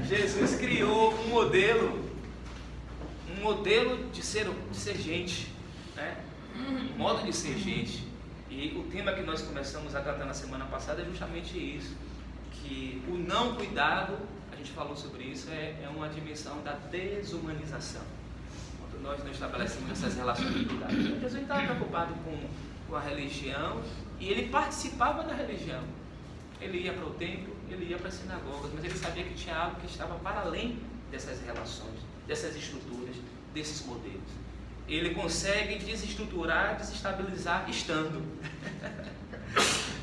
Jesus criou um modelo de ser gente, né? Um modo de ser gente. E o tema que nós começamos a tratar na semana passada é justamente isso, que o não cuidado, a gente falou sobre isso, é uma dimensão da desumanização. Quando nós não estabelecemos essas relações de cuidado. Jesus estava preocupado com a religião e ele participava da religião. Ele ia para o templo, ele ia para as sinagogas, mas ele sabia que tinha algo que estava para além dessas relações, dessas estruturas, desses modelos. Ele consegue desestruturar, desestabilizar estando.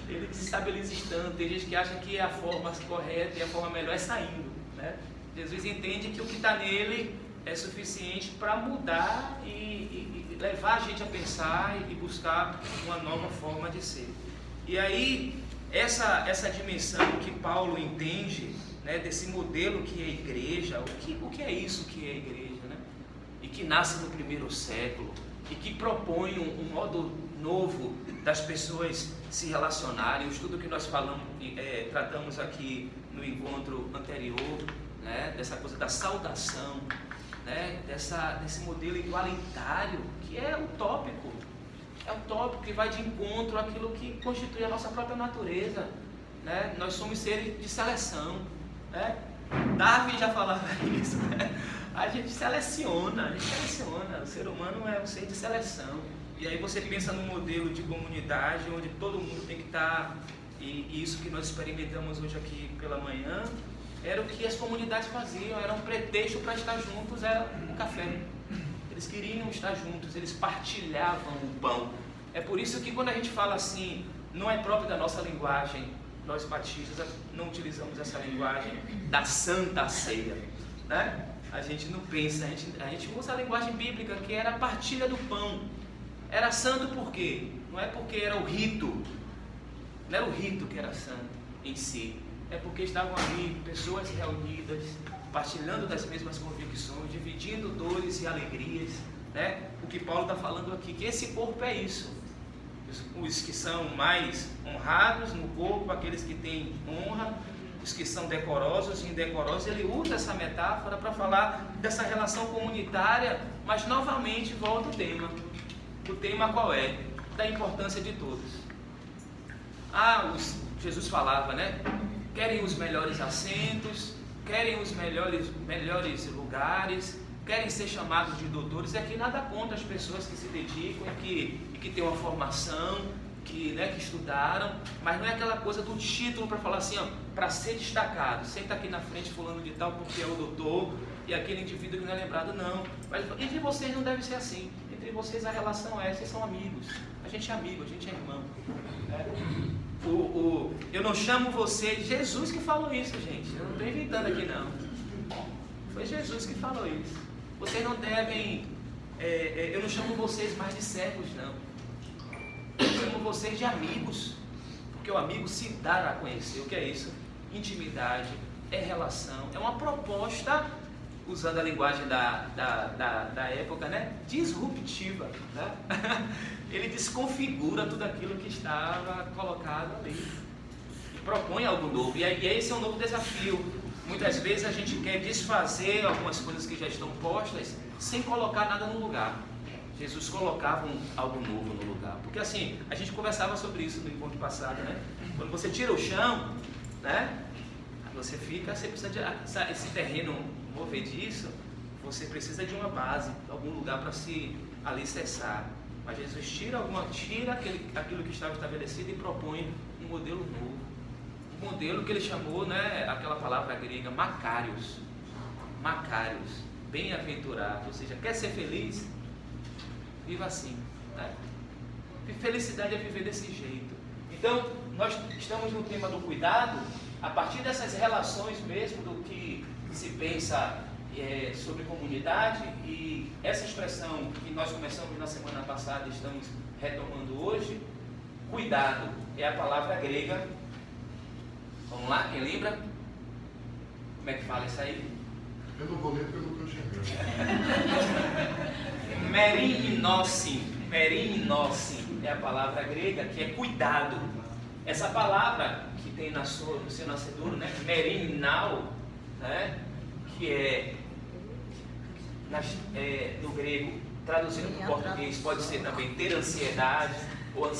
Ele desestabiliza estando. Tem gente que acha que a forma correta e a forma melhor é saindo, né? Jesus entende que o que está nele é suficiente para mudar e levar a gente a pensar e buscar uma nova forma de ser. E aí, essa dimensão que Paulo entende, né, desse modelo que é a igreja, o que é isso que é a igreja, né? E que nasce no primeiro século e que propõe um modo novo das pessoas se relacionarem. O estudo que nós tratamos aqui no encontro anterior, né, dessa coisa da saudação, né, desse modelo igualitário que é utópico. É utópico, que vai de encontro àquilo que constitui a nossa própria natureza, né? Nós somos seres de seleção, né? Darwin já falava isso, né? A gente seleciona, o ser humano é um ser de seleção. E aí você pensa num modelo de comunidade onde todo mundo tem que estar, e isso que nós experimentamos hoje aqui pela manhã, era o que as comunidades faziam, era um pretexto para estar juntos, era o café. Eles queriam estar juntos, eles partilhavam o pão. É por isso que quando a gente fala assim, não é próprio da nossa linguagem, nós batistas não utilizamos essa linguagem da Santa Ceia, né? A gente não pensa, a gente usa a linguagem bíblica, que era a partilha do pão. Era santo por quê? Não é porque era o rito, não era o rito que era santo em si, é porque estavam ali pessoas reunidas, partilhando das mesmas convicções, dividindo dores e alegrias, né? O que Paulo está falando aqui, que esse corpo é isso. Os que são mais honrados no corpo, aqueles que têm honra, os que são decorosos e indecorosos, ele usa essa metáfora para falar dessa relação comunitária, mas novamente volta o tema. O tema qual é? Da importância de todos. Jesus falava, né? Querem os melhores assentos, querem os melhores lugares, querem ser chamados de doutores. E aqui nada contra as pessoas que se dedicam e que têm uma formação, que estudaram, mas não é aquela coisa do título para falar assim, para ser destacado, senta aqui na frente fulano de tal porque é o doutor, e aquele indivíduo que não é lembrado, não. Mas entre vocês não deve ser assim. Entre vocês a relação é, vocês são amigos. A gente é amigo, a gente é irmão, né? Eu não chamo vocês, Jesus que falou isso, gente, eu não estou inventando aqui não, foi Jesus que falou isso. Vocês não devem, eu não chamo vocês mais de servos não, eu chamo vocês de amigos, porque o amigo se dá a conhecer. O que é isso? Intimidade, é relação, é uma proposta, usando a linguagem da época, né? Disruptiva, né? Ele desconfigura tudo aquilo que estava colocado ali e propõe algo novo, e esse é um novo desafio. Muitas vezes a gente quer desfazer algumas coisas que já estão postas sem colocar nada no lugar. Jesus colocava algo novo no lugar, porque assim, a gente conversava sobre isso no encontro passado, né? Quando você tira o chão, né? Você precisa de esse terreno movediço, você precisa de uma base, algum lugar para se alicerçar. Mas Jesus tira aquilo que estava estabelecido e propõe um modelo novo. Um modelo que ele chamou, né, aquela palavra grega, Macários. Macários, bem-aventurado. Ou seja, quer ser feliz? Viva assim, né? Felicidade é viver desse jeito. Então, nós estamos no tema do cuidado, a partir dessas relações mesmo, do que se pensa sobre comunidade, e essa expressão que nós começamos na semana passada, estamos retomando hoje. Cuidado é a palavra grega, vamos lá, quem lembra? Como é que fala isso aí? Eu não vou ler pelo que eu cheguei. Merininosin é a palavra grega, que é cuidado. Essa palavra que tem no seu nascedouro, né, merinal, né, que no grego, traduzindo para o português, pode ser também ter ansiedade, ou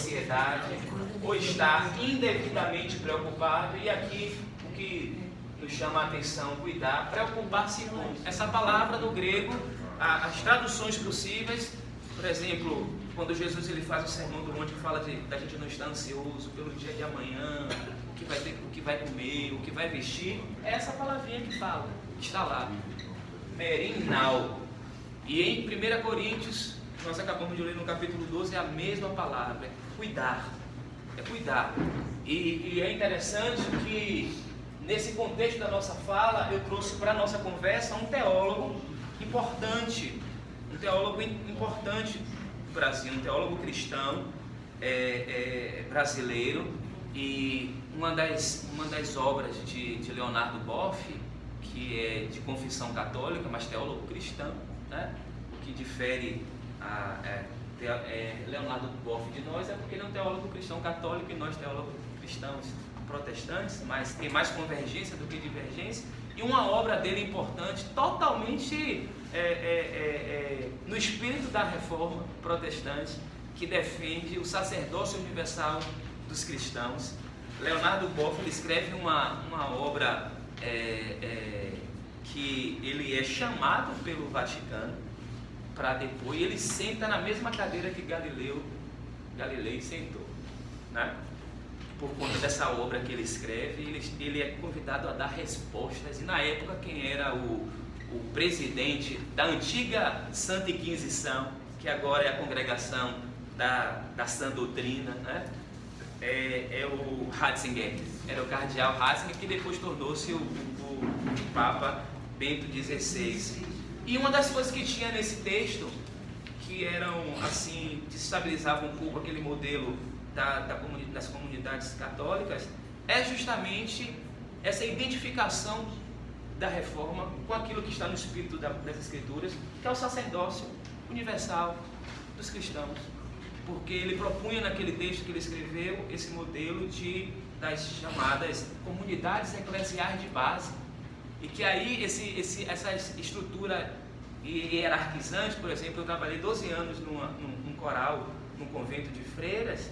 estar indevidamente preocupado. E aqui o que nos chama a atenção, cuidar, preocupar-se com. Essa palavra no grego, as traduções possíveis, por exemplo, quando Jesus ele faz o sermão do monte, que fala da gente não estar ansioso pelo dia de amanhã, o que vai ter, o que vai comer, o que vai vestir, é essa palavrinha que fala, que está lá, merinal. E em 1 Coríntios, nós acabamos de ler no capítulo 12, é a mesma palavra, é cuidar. É cuidar. E é interessante que, nesse contexto da nossa fala, eu trouxe para a nossa conversa um teólogo importante do Brasil, um teólogo cristão brasileiro, e uma das obras de Leonardo Boff, que é de confissão católica, mas teólogo cristão, né? O que difere Leonardo Boff de nós é porque ele é um teólogo cristão católico e nós teólogos cristãos protestantes, mas tem mais convergência do que divergência. E uma obra dele importante, totalmente no espírito da reforma protestante, que defende o sacerdócio universal dos cristãos. Leonardo Boff ele escreve uma obra que ele é chamado pelo Vaticano para depois, ele senta na mesma cadeira que Galileu sentou, né? Por conta dessa obra que ele escreve, ele é convidado a dar respostas. E na época, quem era o presidente da antiga Santa Inquisição, que agora é a congregação da Sã Doutrina, né? É o Ratzinger, era o cardeal Ratzinger, que depois tornou-se o Papa Bento XVI. E uma das coisas que tinha nesse texto, que eram assim, desestabilizavam um pouco aquele modelo das comunidades católicas, é justamente essa identificação da reforma com aquilo que está no espírito das Escrituras, que é o sacerdócio universal dos cristãos. Porque ele propunha naquele texto que ele escreveu esse modelo das chamadas comunidades eclesiais de base, e que aí essa estrutura hierarquizante, por exemplo, eu trabalhei 12 anos num coral, num convento de freiras,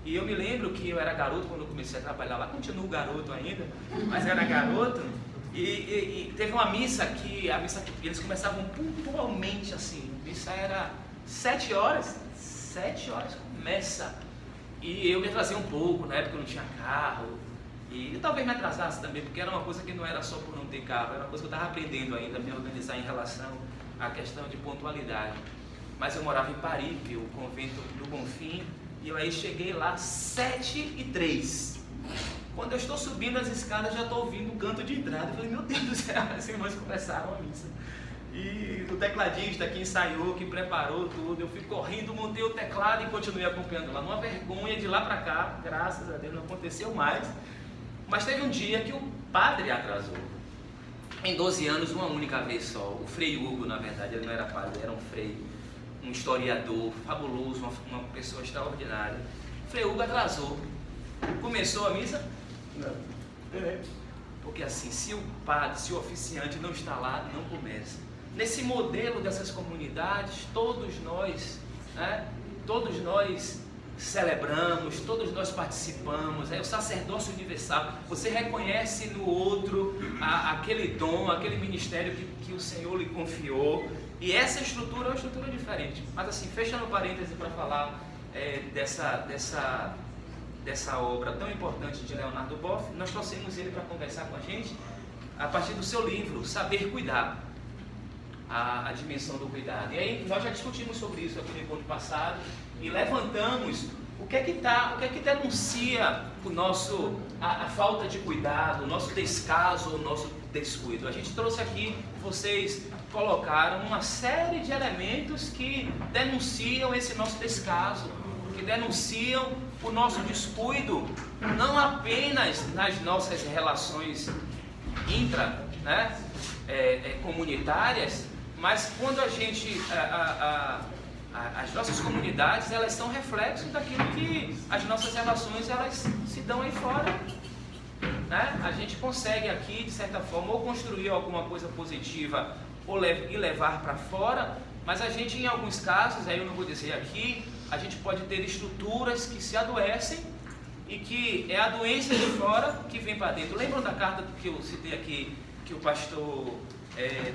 e eu me lembro que eu era garoto quando eu comecei a trabalhar lá, continuo garoto ainda, mas era garoto, e teve uma missa que eles começavam pontualmente assim, a missa era 7 horas começa, e eu me atrasei um pouco, na época eu não tinha carro, e talvez me atrasasse também, porque era uma coisa que não era só por não ter carro, era uma coisa que eu estava aprendendo ainda a me organizar em relação à questão de pontualidade. Mas eu morava em Paripe, o convento do Bonfim, e eu aí cheguei lá 7h03. Quando eu estou subindo as escadas, já estou ouvindo o canto de entrada. Eu falei, meu Deus do céu, as irmãs começaram a missa. E o tecladista que ensaiou, que preparou tudo, eu fui correndo, montei o teclado e continuei acompanhando lá. Numa vergonha, de lá para cá, graças a Deus não aconteceu mais. Mas teve um dia que o padre atrasou. Em 12 anos, uma única vez só. O Frei Hugo, na verdade, ele não era padre, era um frei, um historiador fabuloso, uma pessoa extraordinária. O Frei Hugo atrasou. Começou a missa? Não. Porque assim, se o padre, se o oficiante não está lá, não começa. Nesse modelo dessas comunidades, todos nós celebramos, todos nós participamos, é o sacerdócio universal. Você reconhece no outro aquele dom, aquele ministério que o Senhor lhe confiou. E essa estrutura é uma estrutura diferente. Mas assim, fechando parêntese para falar dessa obra tão importante de Leonardo Boff, nós trouxemos ele para conversar com a gente a partir do seu livro, Saber Cuidar, a dimensão do cuidado. E aí nós já discutimos sobre isso aqui no encontro passado e levantamos o que é que denuncia a falta de cuidado, o nosso descaso, o nosso descuido. A gente trouxe aqui, vocês colocaram uma série de elementos que denunciam esse nosso descaso, que denunciam o nosso descuido, não apenas nas nossas relações comunitárias, mas quando a gente as nossas comunidades, elas são reflexos daquilo que as nossas relações elas se dão aí fora, né? A gente consegue aqui, de certa forma, ou construir alguma coisa positiva e levar para fora, mas a gente, em alguns casos, aí eu não vou dizer aqui, a gente pode ter estruturas que se adoecem e que é a doença de fora que vem para dentro. Lembram da carta que eu citei aqui, que o pastor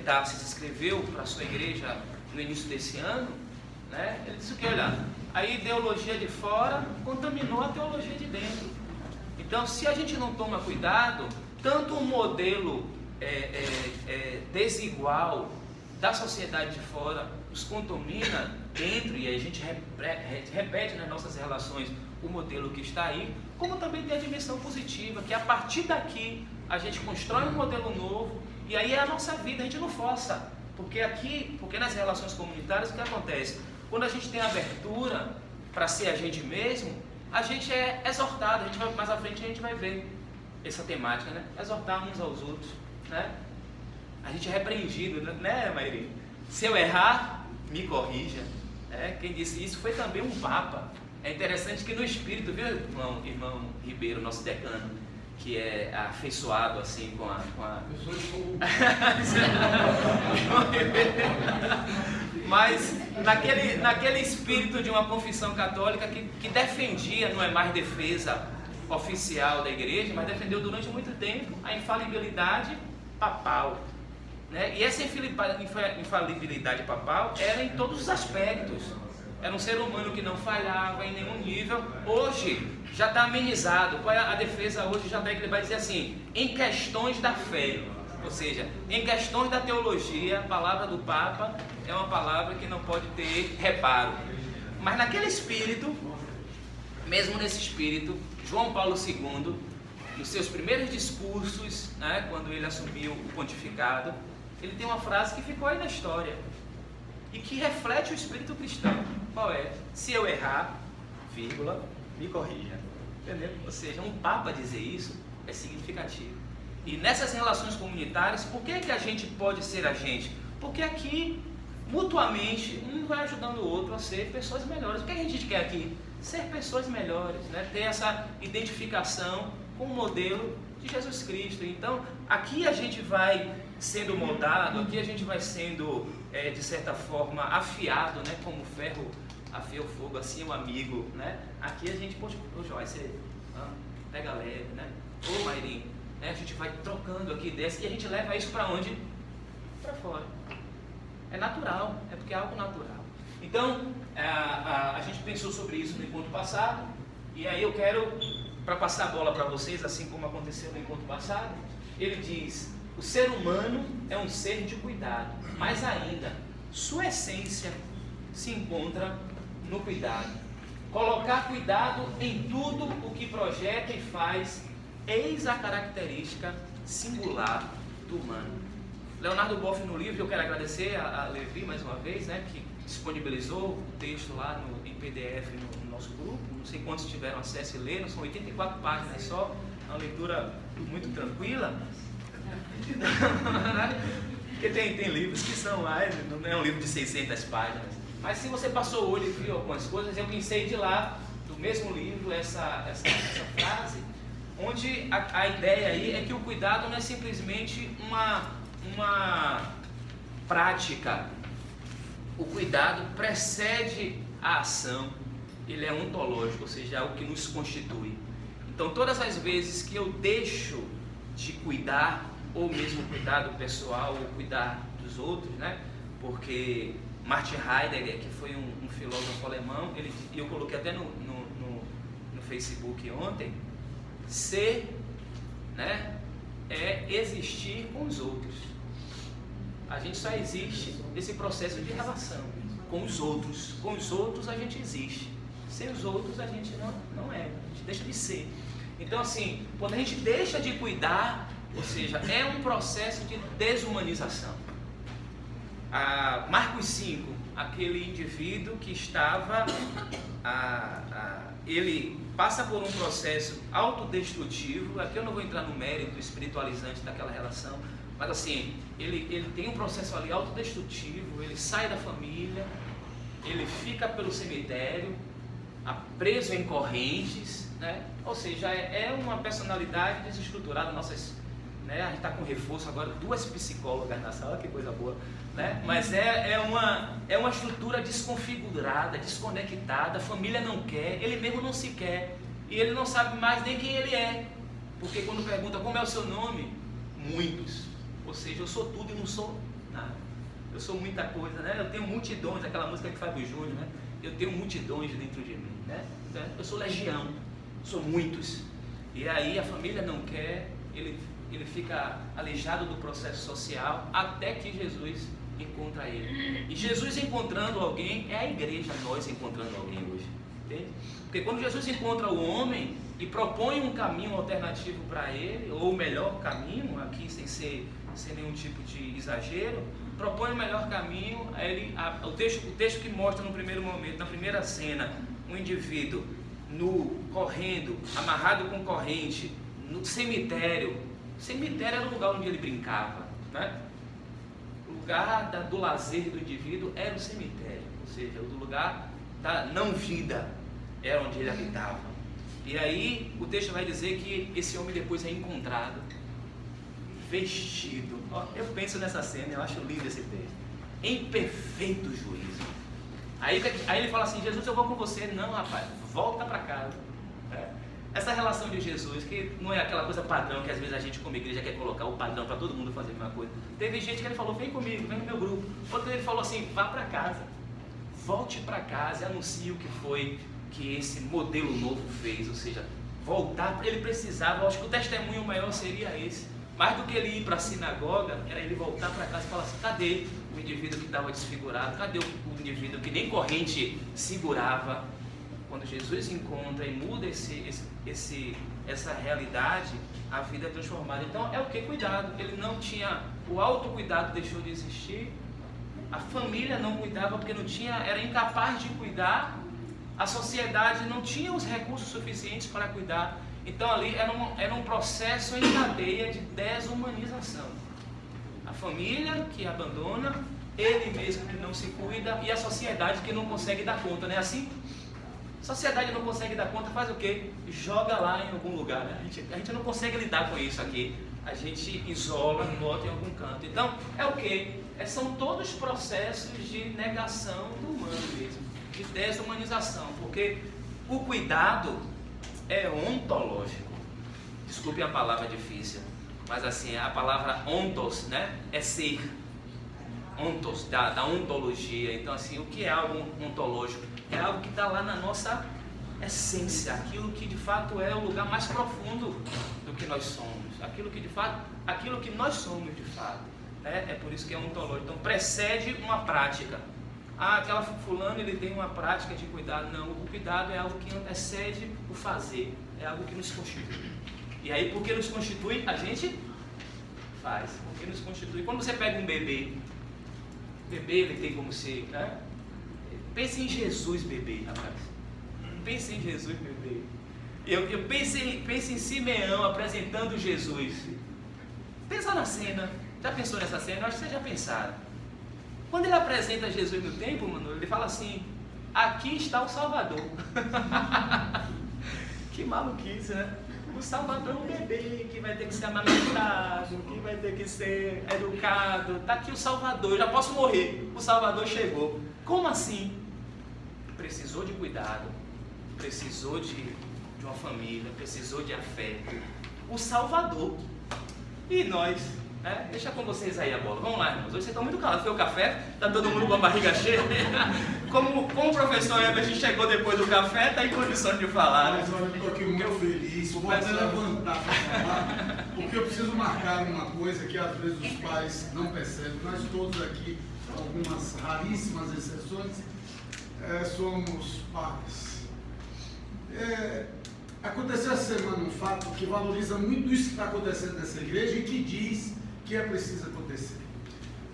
Tarsis escreveu para a sua igreja no início desse ano? Né? Ele disse o que? Olha, a ideologia de fora contaminou a teologia de dentro. Então, se a gente não toma cuidado, tanto um modelo desigual da sociedade de fora nos contamina dentro, e a gente repete nas nossas relações o modelo que está aí, como também tem a dimensão positiva, que a partir daqui a gente constrói um modelo novo, e aí é a nossa vida, a gente não força, porque nas relações comunitárias o que acontece? Quando a gente tem abertura para ser a gente mesmo, a gente é exortado, mais à frente a gente vai ver essa temática, né? Exortar uns aos outros, né? A gente é repreendido, né, Mairi? Se eu errar, me corrija. Quem disse isso foi também um Papa. É interessante que no espírito, viu, irmão Ribeiro, nosso decano, que é afeiçoado assim com a... Mas naquele espírito de uma confissão católica que defendia, não é mais defesa oficial da igreja, mas defendeu durante muito tempo a infalibilidade papal, né? E essa infalibilidade papal era em todos os aspectos. Era um ser humano que não falhava em nenhum nível. Hoje já está amenizado. Qual é a defesa hoje? Já está que ele vai dizer assim, em questões da fé, ou seja, em questões da teologia, a palavra do Papa é uma palavra que não pode ter reparo. Mas naquele espírito, mesmo nesse espírito, João Paulo II, nos seus primeiros discursos, né, quando ele assumiu o pontificado, ele tem uma frase que ficou aí na história e que reflete o espírito cristão. Qual é? Se eu errar, vírgula, me corrija. Entendeu? Ou seja, um Papa dizer isso é significativo. E nessas relações comunitárias, por que a gente pode ser a gente? Porque aqui, mutuamente, um vai ajudando o outro a ser pessoas melhores. O que a gente quer aqui? Ser pessoas melhores, né? Ter essa identificação com o modelo de Jesus Cristo. Então, aqui a gente vai sendo moldado, aqui a gente vai sendo, de certa forma, afiado, né? Como o ferro afia o fogo, assim o amigo, né? Aqui a gente, poxa, você pega leve, né? Ô Mairinho, né? A gente vai trocando aqui dessa e a gente leva isso para onde? Para fora. É natural, é porque é algo natural. Então, a gente pensou sobre isso no encontro passado, e aí eu quero, para passar a bola para vocês, assim como aconteceu no encontro passado, ele diz, o ser humano é um ser de cuidado, mas ainda, sua essência se encontra no cuidado. Colocar cuidado em tudo o que projeta e faz, eis a característica singular do humano. Leonardo Boff, no livro, eu quero agradecer a Levi mais uma vez, né, que disponibilizou o texto lá em PDF no nosso grupo. Não sei quantos tiveram acesso e leram, são 84 páginas só, é uma leitura muito tranquila. Porque tem livros que são mais, não é um livro de 600 páginas. Mas se você passou o olho e viu algumas coisas, eu pensei de lá, do mesmo livro, essa frase, onde a ideia aí é que o cuidado não é simplesmente uma prática. O cuidado precede a ação, ele é ontológico, ou seja, é algo que nos constitui. Então, todas as vezes que eu deixo de cuidar, ou mesmo cuidar do pessoal, ou cuidar dos outros, né? Porque Martin Heidegger, que foi um filósofo alemão, eu coloquei até no Facebook ontem, ser, né, é existir com os outros. A gente só existe nesse processo de relação com os outros. Com os outros a gente existe. Sem os outros a gente não é. A gente deixa de ser. Então, assim, quando a gente deixa de cuidar, ou seja, é um processo de desumanização. Marcos 5, aquele indivíduo que estava, ele passa por um processo autodestrutivo. Aqui eu não vou entrar no mérito espiritualizante daquela relação, mas assim, ele tem um processo ali autodestrutivo, ele sai da família, ele fica pelo cemitério, preso em correntes, né? Ou seja, é uma personalidade desestruturada. Nossas, né? A gente está com reforço agora, 2 psicólogas na sala, que coisa boa, né? Mas é uma estrutura desconfigurada, desconectada. A família não quer, ele mesmo não se quer, e ele não sabe mais nem quem ele é, porque quando pergunta como é o seu nome, muitos, ou seja, eu sou tudo e não sou nada, eu sou muita coisa, né? Eu tenho multidões, aquela música que Fábio Júnior, né? Eu tenho multidões dentro de mim, né? Eu sou legião, sou muitos, e aí a família não quer, ele fica aleijado do processo social, até que Jesus encontra ele. E Jesus encontrando alguém, é a igreja, nós encontrando alguém hoje, entende? Porque quando Jesus encontra o homem e propõe um caminho alternativo para ele, ou o melhor caminho, aqui sem nenhum tipo de exagero, propõe o melhor caminho, o texto que mostra no primeiro momento, na primeira cena, um indivíduo nu, correndo, amarrado com corrente, no cemitério. O cemitério era o lugar onde ele brincava, né? O lugar do lazer do indivíduo era o cemitério, ou seja, o lugar da não-vida era onde ele habitava. E aí o texto vai dizer que esse homem depois é encontrado vestido, eu penso nessa cena, eu acho lindo esse texto, em perfeito juízo. Aí ele fala assim: Jesus, eu vou com você. Não, rapaz, volta para casa. Essa relação de Jesus, que não é aquela coisa padrão que às vezes a gente como igreja quer colocar o padrão para todo mundo fazer a mesma coisa. Teve gente que ele falou: vem comigo, vem no meu grupo. Outro ele falou assim: vá para casa, volte para casa e anuncie o que foi que esse modelo novo fez. Ou seja, voltar, ele precisava, acho que o testemunho maior seria esse. Mais do que ele ir para a sinagoga, era ele voltar para casa e falar assim: cadê o indivíduo que estava desfigurado? Cadê o indivíduo que nem corrente segurava? Quando Jesus encontra e muda essa realidade, a vida é transformada. Então é o que? Cuidado. Ele não tinha, o autocuidado deixou de existir, a família não cuidava porque não tinha, era incapaz de cuidar, a sociedade não tinha os recursos suficientes para cuidar. Então ali era um processo em cadeia de desumanização. A família que abandona, ele mesmo que não se cuida, e a sociedade que não consegue dar conta, não é assim? A sociedade não consegue dar conta, faz o quê? Joga lá em algum lugar, né? A gente não consegue lidar com isso aqui, a gente isola, bota em algum canto. Então é o quê? São todos processos de negação do humano mesmo, de desumanização, porque o cuidado é ontológico. Desculpe a palavra difícil, mas assim, a palavra ontos, né? É ser. Ontos, da ontologia. Então assim, o que é algo ontológico? É algo que está lá na nossa essência, aquilo que de fato é o lugar mais profundo do que nós somos, aquilo que nós somos de fato, né? É por isso que é ontológico. Então precede uma prática. Aquela fulano, ele tem uma prática de cuidado. Não, o cuidado é algo que antecede o fazer, é algo que nos constitui. E aí, porque nos constitui, a gente faz, porque nos constitui. Quando você pega um bebê, ele tem como ser, né? Pense em Jesus, bebê, rapaz. Pense em Jesus, bebê. Eu pense em Simeão apresentando Jesus. Pensa na cena. Já pensou nessa cena? Eu acho que vocês já pensaram. Quando ele apresenta Jesus no templo, mano, ele fala assim: aqui está o Salvador. Que maluquice, né? O Salvador é um bebê que vai ter que ser amamentado, que vai ter que ser educado. Está aqui o Salvador, eu já posso morrer. O Salvador chegou. Como assim? Precisou de cuidado, precisou de uma família, precisou de afeto. O Salvador. E nós? Deixa com vocês aí a bola. Vamos lá, irmãos. Hoje vocês estão muito calados. Foi o café? Está todo mundo com a barriga cheia? Como o professor Everton chegou depois do café, está em condições de falar. Mas olha, eu estou aqui muito feliz. Vou até levantar para falar, porque eu preciso marcar uma coisa que às vezes os pais não percebem. Nós todos aqui, algumas raríssimas exceções, somos pais. Aconteceu essa semana um fato que valoriza muito isso que está acontecendo nessa igreja e que diz que é preciso acontecer.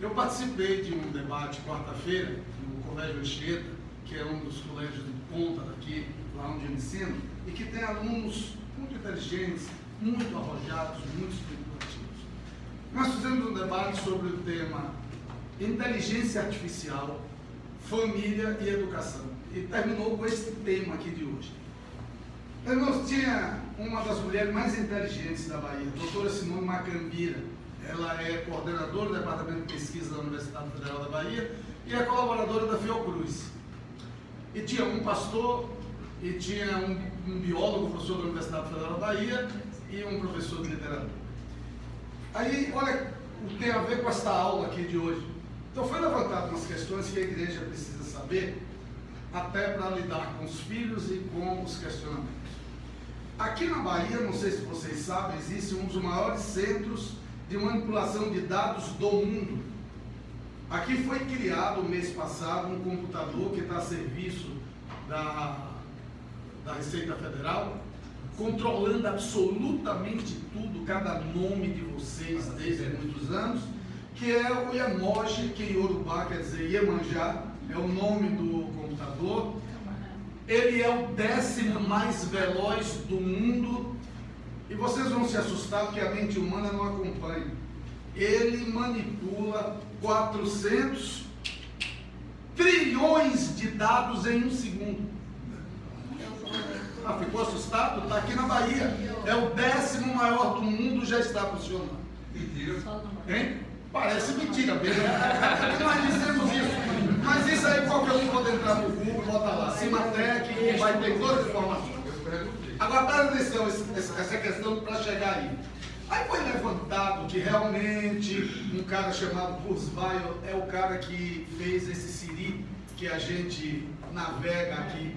Eu participei de um debate quarta-feira no Colégio Anchieta, que é um dos colégios de ponta daqui, lá onde eu ensino, e que tem alunos muito inteligentes, muito arrojados, muito especulativos. Nós fizemos um debate sobre o tema inteligência artificial família e educação. E terminou com esse tema aqui de hoje. Irmãos, tinha uma das mulheres mais inteligentes da Bahia, a doutora Simone Macambira. Ela é coordenadora do Departamento de Pesquisa da Universidade Federal da Bahia e é colaboradora da Fiocruz. E tinha um pastor, e tinha um biólogo, professor da Universidade Federal da Bahia, e um professor de literatura. Aí, olha o que tem a ver com esta aula aqui de hoje. Então, foi levantado umas questões que a igreja precisa saber, até para lidar com os filhos e com os questionamentos. Aqui na Bahia, não sei se vocês sabem, existe um dos maiores centros de manipulação de dados do mundo. Aqui foi criado, mês passado, um computador que está a serviço da Receita Federal, controlando absolutamente tudo, cada nome de vocês desde muitos anos, que é o Iemoji, que em Yorubá quer dizer Iemanjá, é o nome do computador. Ele é o 10º mais veloz do mundo, e vocês vão se assustar porque a mente humana não acompanha. Ele manipula 400 trilhões de dados em um segundo. Ficou assustado? Está aqui na Bahia. É o 10º maior do mundo, já está funcionando. Mentira. Hein? Parece mentira mesmo. Nós dizemos isso. Mas isso aí qualquer um pode entrar no Google, bota lá, Cimatec, e vai ter toda a informação. Agora, presta atenção, essa questão para chegar aí. Aí foi levantado que realmente um cara chamado Kurzweil é o cara que fez esse Siri que a gente navega aqui.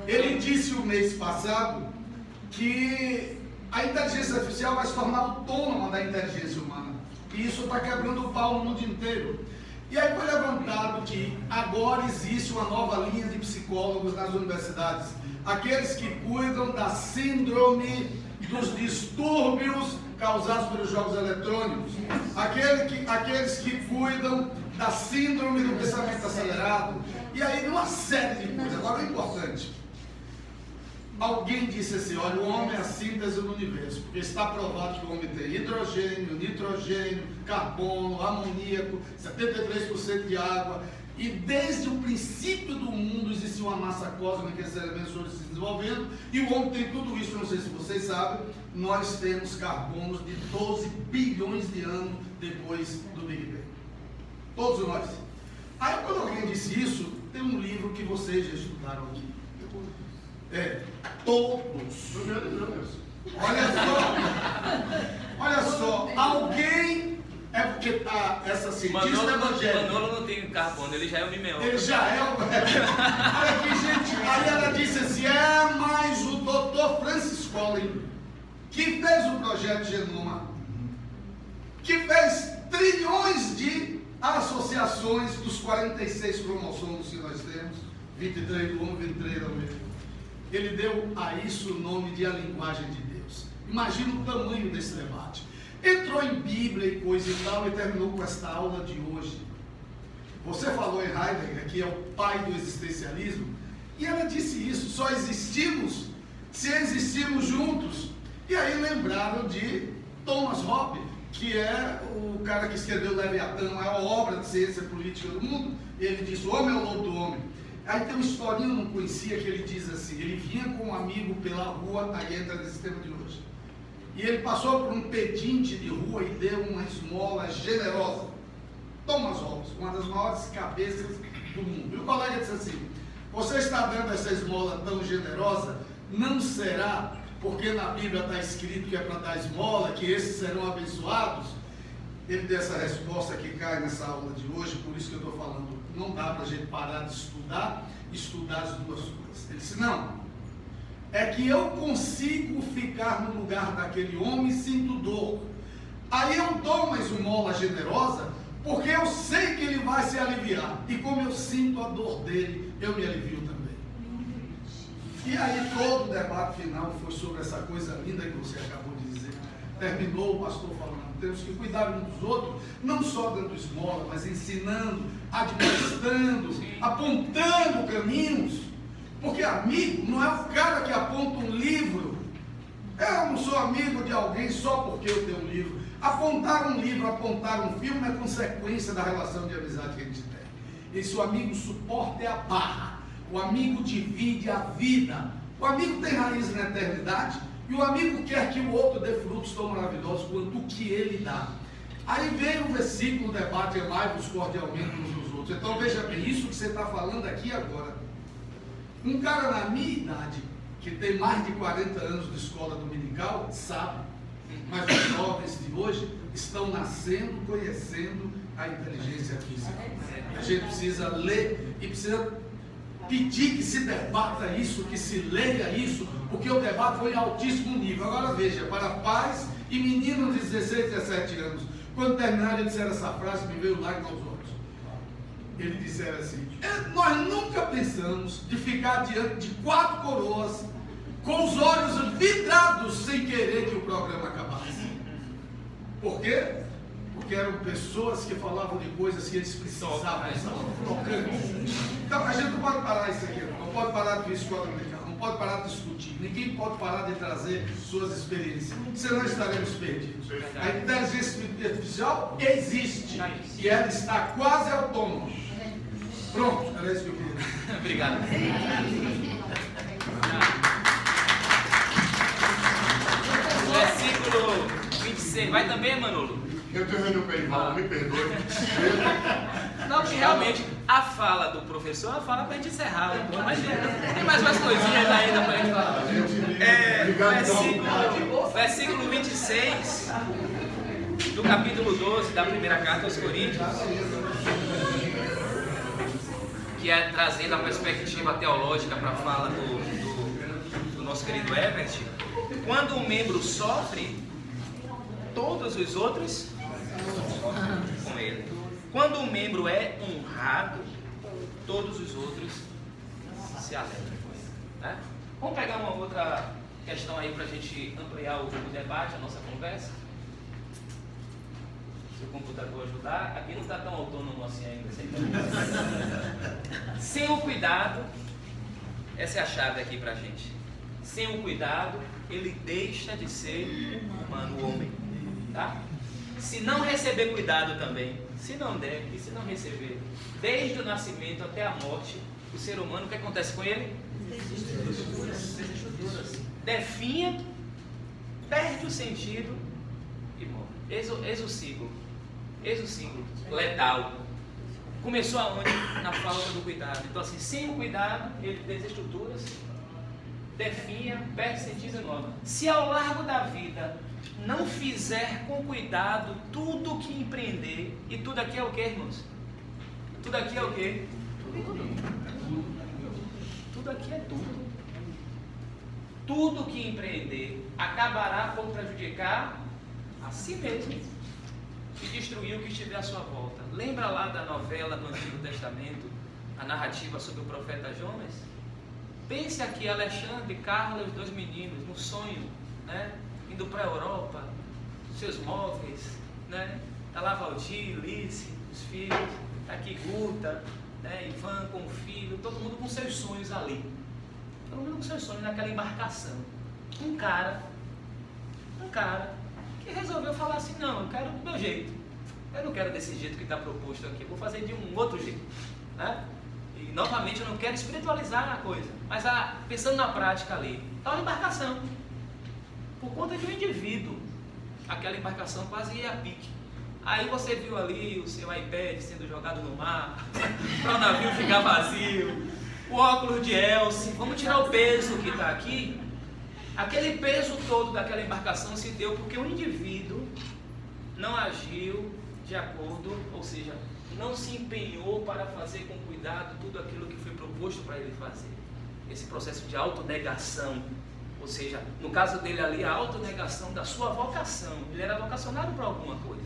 Ele disse o mês passado que a inteligência artificial vai se tornar autônoma da inteligência humana. E isso está quebrando o pau no mundo inteiro. E aí foi levantado que agora existe uma nova linha de psicólogos nas universidades. Aqueles que cuidam da síndrome dos distúrbios causados pelos jogos eletrônicos. Aqueles que cuidam da síndrome do pensamento acelerado. E aí uma série de coisas. Agora o importante. Alguém disse assim, olha, o homem é a síntese do universo, porque está provado que o homem tem hidrogênio, nitrogênio, carbono, amoníaco, 73% de água, e desde o princípio do mundo existe uma massa cósmica, esses elementos foram se desenvolvendo, e o homem tem tudo isso, não sei se vocês sabem, nós temos carbonos de 12 bilhões de anos depois do Big Bang. Todos nós. Aí quando alguém disse isso, tem um livro que vocês já estudaram aqui. Todos. Olha só, alguém é porque essa cientista evangélica. Manolo não tem carbono, ele já é o mimeógrafo. Ele já é o. Olha aqui, gente. Aí ela disse assim: mas o doutor Francis Collins, que fez o projeto Genoma, que fez trilhões de associações dos 46 cromossomos que nós temos, 23 do homem, 23 da mulher. Ele deu a isso o nome de a linguagem de Deus. Imagina o tamanho desse debate. Entrou em Bíblia e coisa e tal, e terminou com esta aula de hoje. Você falou em Heidegger, que é o pai do existencialismo, e ela disse isso, só existimos se existimos juntos. E aí lembraram de Thomas Hobbes, que é o cara que escreveu Leviatã, a maior obra de ciência política do mundo. Ele disse, o homem é o lobo do homem. Aí tem uma historinha, eu não conhecia, que ele diz assim, ele vinha com um amigo pela rua, aí entra nesse tema de hoje. E ele passou por um pedinte de rua e deu uma esmola generosa. Thomas Hobbes, uma das maiores cabeças do mundo. E o colega disse assim, você está dando essa esmola tão generosa, não será porque na Bíblia está escrito que é para dar esmola, que esses serão abençoados? Ele deu essa resposta que cai nessa aula de hoje, por isso que eu estou falando, não dá para a gente parar de estudar as duas coisas. Ele disse, não, é que eu consigo ficar no lugar daquele homem e sinto dor. Aí eu dou uma esmola generosa, porque eu sei que ele vai se aliviar. E como eu sinto a dor dele, eu me alivio também. E aí todo o debate final foi sobre essa coisa linda que você acabou de dizer. Terminou o pastor falando, temos que cuidar uns dos outros, não só dando esmola, mas ensinando, admoestando, apontando caminhos. Porque amigo não é o cara que aponta um livro. Eu não sou amigo de alguém só porque eu tenho um livro. Apontar um livro, apontar um filme é consequência da relação de amizade que a gente tem. Esse o amigo suporta é a barra. O amigo divide a vida. O amigo tem raiz na eternidade. E o amigo quer que o outro dê frutos tão maravilhosos quanto o que ele dá. Aí veio o versículo, debate, amai-vos cordialmente uns aos outros. Então veja bem, isso que você está falando aqui agora. Um cara na minha idade, que tem mais de 40 anos de escola dominical, sabe. Mas os jovens de hoje estão nascendo, conhecendo a inteligência física. A gente precisa ler e precisa pedir que se debata isso, que se leia isso, porque o debate foi em altíssimo nível. Agora veja, para pais e meninos de 16, 17 anos, quando terminaram de dizer essa frase, me veio lágrima aos olhos. Eles disseram assim: nós nunca pensamos de ficar diante de 4 coroas com os olhos vidrados sem querer que o programa acabasse. Por quê? Porque eram pessoas que falavam de coisas que eles precisavam estar tocando. Então a gente não pode parar isso aqui, não pode parar de ver escola americana, não pode parar de discutir, ninguém pode parar de trazer suas experiências, senão estaremos perdidos. A inteligência artificial existe e ela está quase autônoma. Pronto, era isso que eu queria dizer. Obrigado. Versículo 26. Vai também, Manolo? Eu estou vendo bem, irmão, me perdoe. Não, porque realmente a fala do professor é a fala para a gente encerrar. Mas tem mais umas coisinhas ainda para a gente falar. Versículo 26 do capítulo 12 da primeira carta aos Coríntios, que é trazendo a perspectiva teológica para a fala do nosso querido Herbert. Quando um membro sofre, todos os outros com ele. Quando um membro é honrado, todos os outros se alegram com ele, né? Vamos pegar uma outra questão aí para a gente ampliar o debate, a nossa conversa. Se o computador ajudar, aqui não está tão autônomo assim ainda. Sem o cuidado, essa é a chave aqui para a gente. Sem o cuidado, ele deixa de ser humano, o homem, tá? Se não receber cuidado também, se não der e se não receber, desde o nascimento até a morte, o ser humano, o que acontece com ele? Definha, perde o sentido e morre. Eis o ciclo letal. Começou aonde? Na falta do cuidado. Então assim, sem o cuidado, ele desestrutura-se, definha, perde sentido e morre. Se ao largo da vida não fizer com cuidado tudo o que empreender, e tudo aqui é o que, irmãos? Tudo aqui é o que? Tudo aqui é tudo. Tudo que empreender acabará por prejudicar a si mesmo e destruir o que estiver à sua volta. Lembra lá da novela do Antigo Testamento, a narrativa sobre o profeta Jonas? Pense aqui, Alexandre, Carla, os 2 meninos, no sonho, né? Indo para a Europa, seus móveis, né? Está lá Valdir, Lice, os filhos, está aqui Guta, né? Ivan com o filho, todo mundo com seus sonhos ali. Todo mundo com seus sonhos naquela embarcação. Um cara que resolveu falar assim: não, eu quero do meu jeito. Eu não quero desse jeito que está proposto aqui, eu vou fazer de um outro jeito, né? E novamente eu não quero espiritualizar a coisa, mas pensando na prática ali, está uma embarcação. Por conta de um indivíduo, aquela embarcação quase ia a pique. Aí você viu ali o seu iPad sendo jogado no mar, para o navio ficar vazio, o óculos de Elsie. Vamos tirar o peso que está aqui. Aquele peso todo daquela embarcação se deu porque o indivíduo não agiu de acordo, ou seja, não se empenhou para fazer com cuidado tudo aquilo que foi proposto para ele fazer. Esse processo de autonegação. Ou seja, no caso dele ali, a autonegação da sua vocação. Ele era vocacionado para alguma coisa.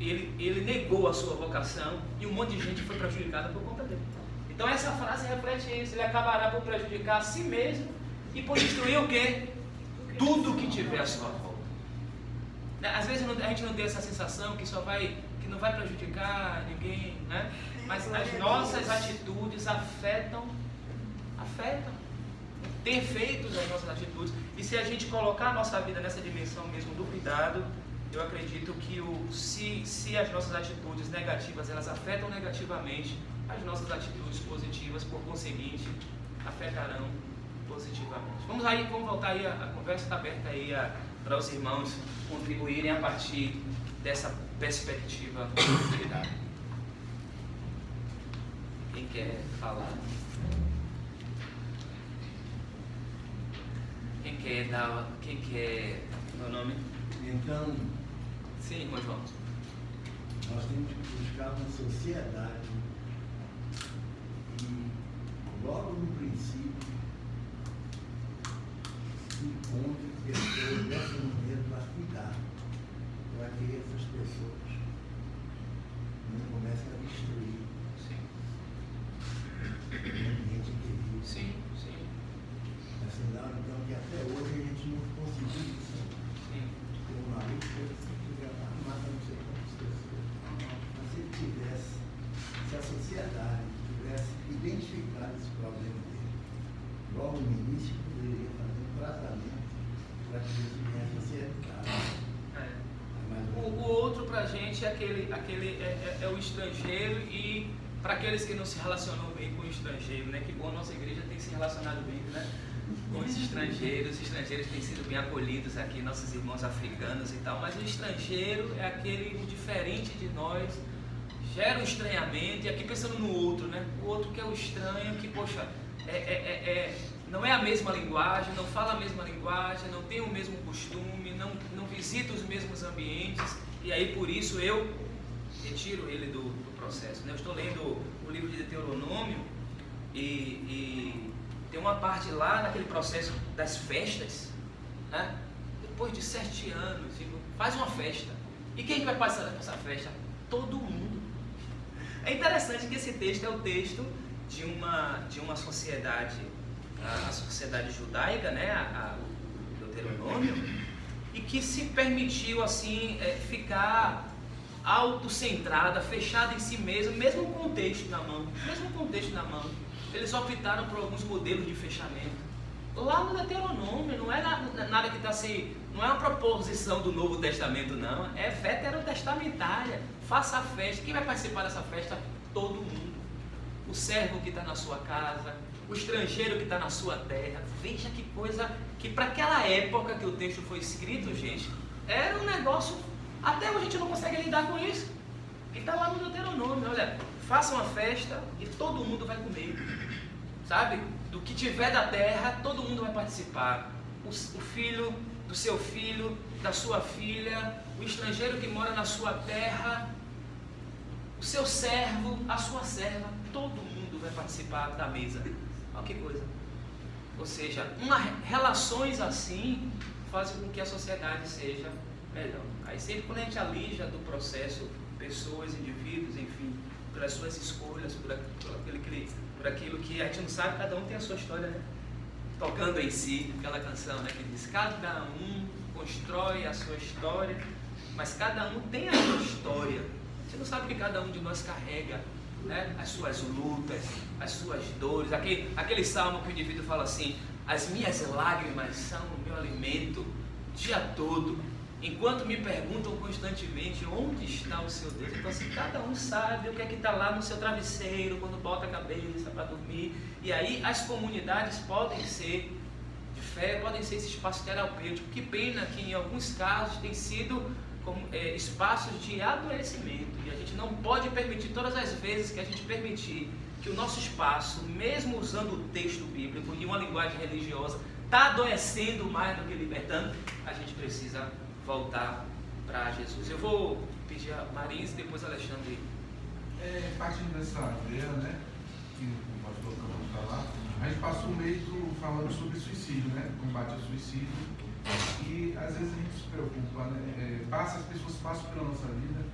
Ele negou a sua vocação e um monte de gente foi prejudicada por conta dele. Então essa frase reflete isso. Ele acabará por prejudicar a si mesmo e por destruir o quê? Tudo que tiver à sua volta. Às vezes a gente não tem essa sensação que não vai prejudicar ninguém, né? Mas as nossas atitudes afetam. Tem efeitos nas nossas atitudes, e se a gente colocar a nossa vida nessa dimensão mesmo do cuidado, eu acredito que se as nossas atitudes negativas elas afetam negativamente, as nossas atitudes positivas, por conseguinte, afetarão positivamente. Vamos voltar aí, a conversa está aberta aí para os irmãos contribuírem a partir dessa perspectiva de cuidado. Quem quer falar? Quem quer meu nome? Então, Sim, irmão João. nós temos que buscar uma sociedade que, logo no princípio, se encontre pessoas dessa maneira para cuidar, para que essas pessoas não comecem a destruir Sim, o ambiente em que vivem. sim, sim, É sinal, então, que até hoje a gente não conseguiu isso. sim. Tem um marido que já está matando não sei quantas pessoas. Mas se ele tivesse, se a sociedade tivesse identificado esse problema dele, logo no início, poderia fazer um tratamento para que isso viesse a ser evitado. O outro para a gente é o estrangeiro, e para aqueles que não se relacionam bem com o estrangeiro, né? Que bom, a nossa igreja tem se relacionado bem, né? Com os estrangeiros têm sido bem acolhidos aqui, nossos irmãos africanos e tal, mas o estrangeiro é aquele diferente de nós, gera um estranhamento, e aqui pensando no outro, né? O outro que é o estranho, que, poxa, não é a mesma linguagem, não fala a mesma linguagem, não tem o mesmo costume, não visita os mesmos ambientes, e aí por isso eu retiro ele do processo, né? Eu estou lendo o livro de Deuteronômio e tem uma parte lá naquele processo das festas, né? Depois de 7 anos, faz uma festa. E quem vai passar nessa festa? Todo mundo. É interessante que esse texto é o texto de uma sociedade, a sociedade judaica, né? O Deuteronômio, e que se permitiu assim ficar autocentrada, fechada em si mesma, mesmo com o texto na mão. Eles optaram por alguns modelos de fechamento. Lá no Deuteronômio, não é nada que está assim, não é uma proposição do Novo Testamento, não. É veterotestamentária. Faça a festa. Quem vai participar dessa festa? Todo mundo. O servo que está na sua casa, o estrangeiro que está na sua terra. Veja que coisa, que para aquela época que o texto foi escrito, gente, era um negócio, até hoje a gente não consegue lidar com isso. E está lá no Deuteronômio, olha, faça uma festa e todo mundo vai comer, sabe? Do que tiver da terra, todo mundo vai participar. O filho do seu filho, da sua filha, o estrangeiro que mora na sua terra, o seu servo, a sua serva, todo mundo vai participar da mesa. Olha que coisa. Ou seja, relações assim fazem com que a sociedade seja melhor. Aí sempre quando a gente alija do processo pessoas, indivíduos, enfim, pelas suas escolhas, por aquilo que a gente não sabe, cada um tem a sua história, né? Tocando em si, aquela canção, né, que diz: cada um constrói a sua história, mas cada um tem a sua história. Você não sabe que cada um de nós carrega, né, as suas lutas, as suas dores. Aquele salmo que o indivíduo fala assim: as minhas lágrimas são o meu alimento o dia todo, enquanto me perguntam constantemente onde está o seu Deus. Então assim, cada um sabe o que é que está lá no seu travesseiro, quando bota a cabeça para dormir. E aí as comunidades podem ser de fé, podem ser esse espaço terapêutico. Que pena que em alguns casos tem sido espaços de adoecimento. E a gente não pode permitir, todas as vezes que a gente permitir que o nosso espaço, mesmo usando o texto bíblico e uma linguagem religiosa, está adoecendo mais do que libertando, a gente precisa voltar para Jesus. Eu vou pedir a Marins e depois a Alexandre. Partindo dessa ideia, né, que o pastor acabou de falar, a gente passou o mês falando sobre suicídio, né, combate ao suicídio, e às vezes a gente se preocupa, né, as pessoas passam pela nossa vida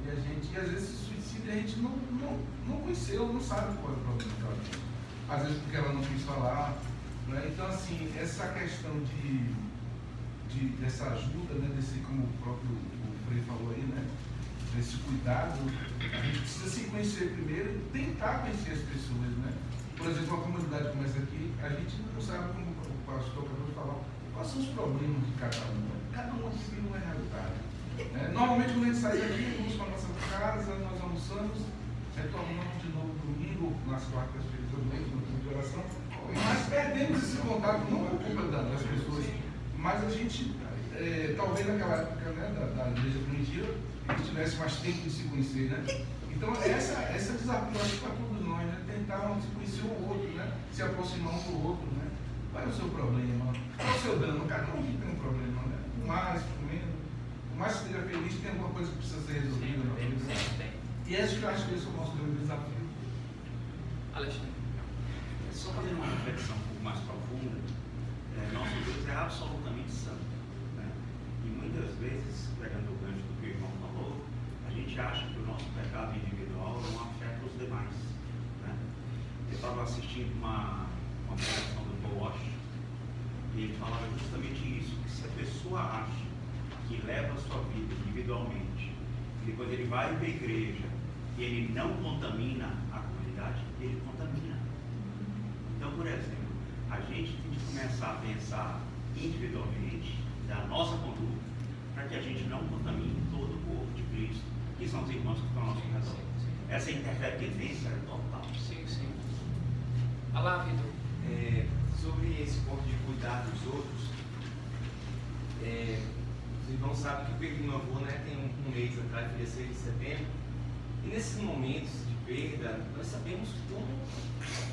e às vezes esse suicídio a gente não conheceu, não sabe qual é o problema dela. Às vezes porque ela não quis falar, né? Então assim, essa questão dessa ajuda, né, desse, como o próprio Frei falou aí, né, desse cuidado, a gente precisa se conhecer primeiro e tentar conhecer as pessoas, né? Por exemplo, uma comunidade como essa aqui, a gente não sabe, como o pastor acabou de falar, quais são os problemas de cada um. Cada um vive uma realidade. Normalmente quando a gente sai daqui, vamos para a nossa casa, nós almoçamos, retomamos de novo domingo, nas quartas-feiras também, no tempo de oração, mas perdemos esse contato, não por culpa das pessoas, mas a gente, talvez naquela época, né, da igreja primitiva, a gente tivesse mais tempo de se conhecer, né? Então, essa desafio, acho que para todos nós, né? Tentar se conhecer o outro, né? Se aproximar um do outro, né? Qual é o seu problema? Qual é o seu drama? Cada um tem um problema, né? O mais, o menos. Por mais que esteja feliz, tem alguma coisa que precisa ser resolvida na vida. Tem. E acho que esse é o nosso grande desafio. Alexandre. Só fazendo uma reflexão um pouco mais profunda, nosso Deus é absolutamente santo. Né? E muitas vezes, pegando o gancho do que o irmão falou, a gente acha que o nosso pecado individual não afeta os demais. Né? Eu estava assistindo uma pregação do Paul Walsh e ele falava justamente isso, que se a pessoa acha que leva a sua vida individualmente, e depois ele vai para a igreja e ele não contamina a comunidade, ele contamina. Então, por exemplo, a gente tem que começar a pensar individualmente da nossa conduta para que a gente não contamine todo o corpo de Cristo, que são os irmãos que estão ao nosso redor. Essa interdependência é total. Sim. Olha lá, Vitor. Sobre esse ponto de cuidar dos outros, os irmãos sabem que eu perdi meu avô, né, tem um mês atrás, dia 6 de setembro, e nesses momentos de perda, nós sabemos como